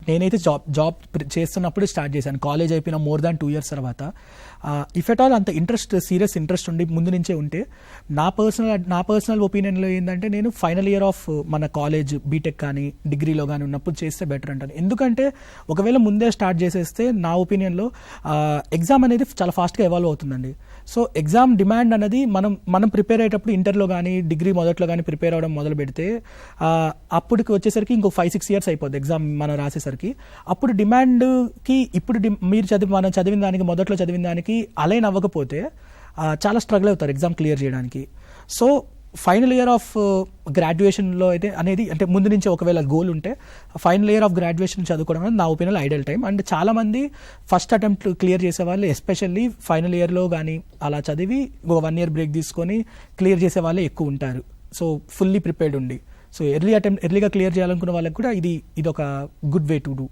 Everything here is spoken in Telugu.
నేనైతే జాబ్ చేస్తున్నప్పుడు స్టార్ట్ చేశాను. కాలేజ్ అయిపోయిన మోర్ దాన్ 2 years తర్వాత. ఇఫ్ ఎట్ ఆల్ అంత సీరియస్ ఇంట్రెస్ట్ ఉండి ముందు నుంచే ఉంటే నా పర్సనల్ ఒపీనియన్లో ఏంటంటే నేను ఫైనల్ ఇయర్ ఆఫ్ మన కాలేజ్ బీటెక్ కానీ డిగ్రీలో కానీ ఉన్నప్పుడు చేస్తే బెటర్ అంటాను. ఎందుకంటే ఒకవేళ ముందే స్టార్ట్ చేసేస్తే నా ఒపీనియన్లో ఎగ్జామ్ అనేది చాలా ఫాస్ట్గా ఎవాల్వ్ అవుతుందండి. సో ఎగ్జామ్ డిమాండ్ అనేది మనం ప్రిపేర్ అయ్యేటప్పుడు ఇంటర్లో కానీ డిగ్రీ మొదట్లో కానీ ప్రిపేర్ అవ్వడం మొదలు పెడితే అప్పటికి వచ్చేసరికి ఇంకో 5-6 years అయిపోద్ది ఎగ్జామ్ మనం రాసేసరికి. అప్పుడు డిమాండ్కి ఇప్పుడు మనం చదివిన దానికి మొదట్లో చదివిన దానికి అలైన్ అవ్వకపోతే చాలా స్ట్రగుల్ అవుతారు ఎగ్జామ్ క్లియర్ చేయడానికి. సో ఫైనల్ ఇయర్ ఆఫ్ గ్రాడ్యుయేషన్లో అయితే అనేది అంటే ముందు నుంచి ఒకవేళ గోల్ ఉంటే ఫైనల్ ఇయర్ ఆఫ్ గ్రాడ్యుయేషన్ చదువుకోవడం అనేది నా ఒపీనియన్ ఐడియల్ టైం. అండ్ చాలామంది ఫస్ట్ అటెంప్ట్ క్లియర్ చేసే వాళ్ళు ఎస్పెషల్లీ ఫైనల్ ఇయర్లో కానీ అలా చదివి 1 year బ్రేక్ తీసుకొని క్లియర్ చేసే వాళ్ళే ఎక్కువ ఉంటారు. సో ఫుల్లీ ప్రిపేర్డ్ ఉండి సో ఎర్లీగా క్లియర్ చేయాలనుకున్న వాళ్ళకి కూడా ఇది ఒక గుడ్ వే టు డూ.